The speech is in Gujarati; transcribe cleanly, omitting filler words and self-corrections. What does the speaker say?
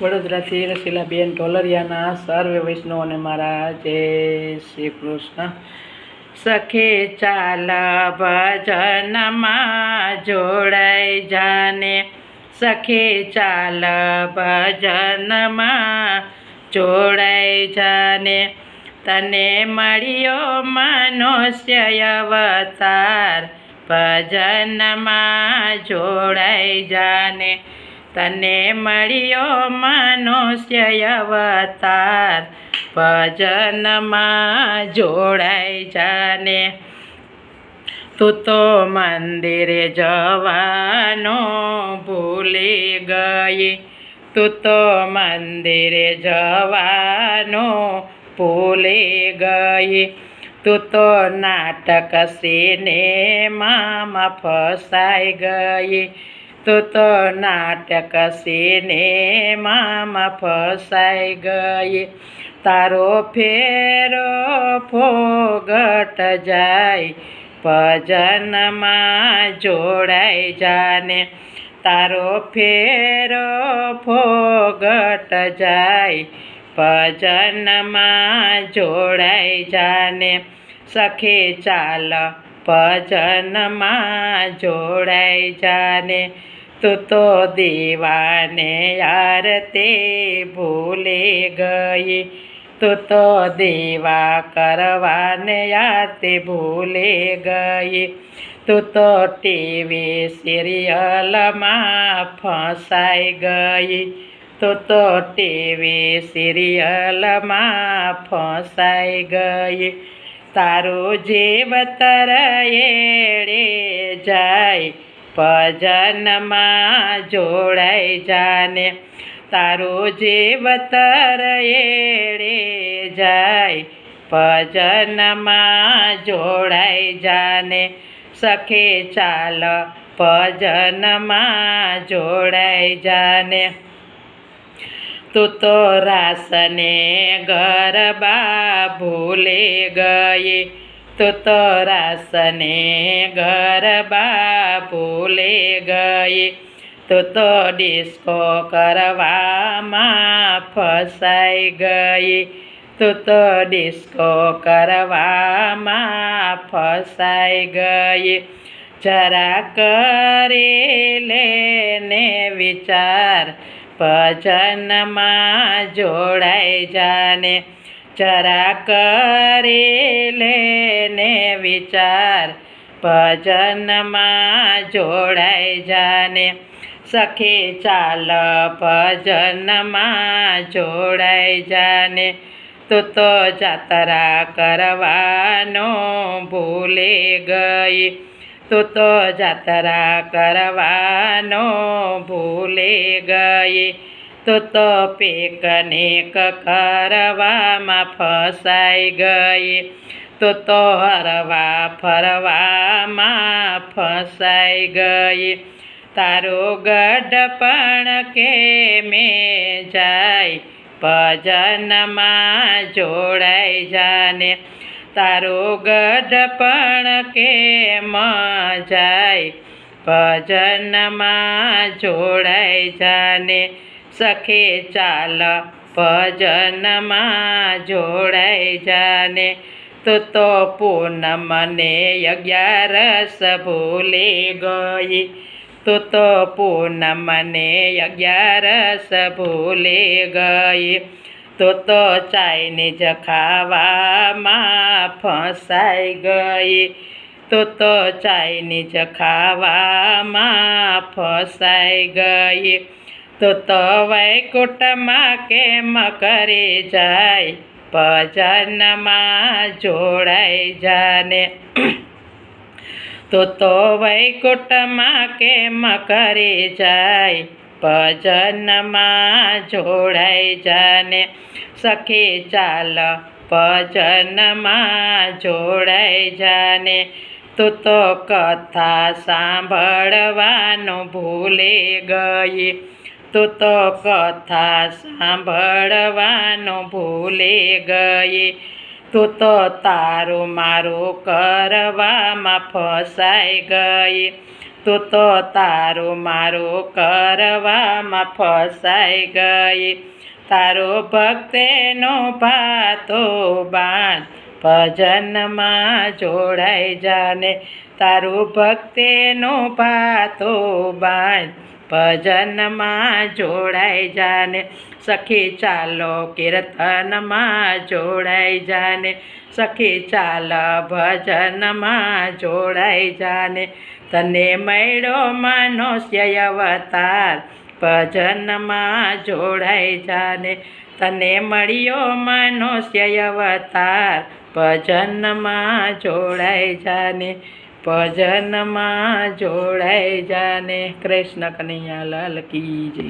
વડોદરાથી રસીલાબેન ઢોલરિયાના સર્વે વૈષ્ણવોને મારા જય શ્રી કૃષ્ણ। સખી ચાલ ભજનમાં જોડાઈ જાને, સખી ચાલ ભજનમાં જોડાઈ જાને, તને મળ્યો મનુષ્ય અવતાર, ભજનમાં જોડાઈ જાને, તને મળ્યો મનુષ્ય અવતાર, ભજનમાં જોડાઈ જાને। તું તો મંદિરે જવાનો ભૂલી ગઈ, તું તો મંદિરે જવાનો ભૂલી ગઈ, તું તો નાટક સિનેમામાં ફસાઈ ગઈ, તું તો નાટક સિનેમામાં ફસાઈ ગઈ, તારો ફેરો ફોગટ જાય, ભજનમાં જોડાઈ જાને, તારો ફેરો ફોગટ જાય, ભજનમાં જોડાઈ જાને, સખી ચાલ ભજનમાં જોડાઈ જાને, તું તો દીવાને આરતી ભૂલી ગઈ, તું તો દીવા કરવાને આરતી ભૂલી ગઈ, તું તો ટીવી સિરિયલમાં ફસાઈ ગઈ, તું તો ટીવી સિરિયલમાં ફસાઈ ગઈ, તારું જીવતર એળે જાય, ભજનમાં જોડાઈ જાને, તારું જીવતર એળે જાય, ભજનમાં જોડાઈ જાને, સખી ચાલ ભજનમાં જોડાઈ જાને। તું તો રાસને ગરબા ભૂલી ગઈ, તું તો રાસને ગરબા ભૂલી ગઈ, તું તો ડિસ્કો કરવામાં ફસાઈ ગઈ, તું તો ડિસ્કો કરવામાં ફસાઈ ગઈ, જરા કરી લેને વિચાર, ભજનમાં જોડાઈ જાને, જરા કરી લેને વિચાર, ભજનમાં જોડાઈ જાને, સખી ચાલ ભજનમાં જોડાઈ જાને, તું તો જાત્રા કરવાનો ભૂલી ગઈ, તું તો જાત્રા કરવાનો ભૂલી ગઈ, તું તો પિકનિક કરવામાં ફસાઈ ગઈ, તું તો હરવા ફરવામાં ફસાઈ ગઈ, તારું ગઢપણ કેમે જાય, ભજનમાં જોડાઈ જાને, તારું ગઢપણ કેમ જાય, ભજનમાં જોડાઈ જાને, સખી ચાલ ભજનમાં જોડાઈ જાને, તું તો પૂનમને 11 ભૂલી ગઈ, તું તો પૂનમને 11 ભૂલી ગઈ, તું તો ચાઇનીઝ ખાવામાં ફસાઈ ગઈ, તું તો ચાઇનીઝ ખાવામાં ફસાઈ ગઈ, તું તો વૈકુંઠમાં કેમ કરી જાય, ભજનમાં જોડાઈ જાને, તું તો વૈકુંઠમાં કેમ કરી જાય, ભજનમાં જોડાઈ જાને, સખી ચાલ ભજનમાં જોડાઈ જાને, તું તો કથા સાંભળવાનું ભૂલી ગઈ, તું તો કથા સાંભળવાનું ભૂલી ગઈ, તું તો તારું મારું કરવામાં ફસાઈ ગઈ, તું તો તારું મારું કરવામાં ફસાઈ ગઈ. તારું ભક્તેનું ભાતું બાંધ, ભજનમાં જોડાઈ જાને. તારું ભક્તેનું ભાતું બાંધ, ભજનમાં જોડાઈ જાને. સખી ચાલો કીર્તનમાં જોડાઈ જાને. સખી ચાલ ભજનમાં જોડાઈ જાને. તને મળ્યો મનુષ્ય અવતાર, ભજનમાં જોડાઈ જાને. તને મળ્યો મનુષ્ય અવતાર, ભજનમાં જોડાઈ જાને. ભજનમાં જોડાઈ જાને. કૃષ્ણ કનૈયા લાલ કી જય.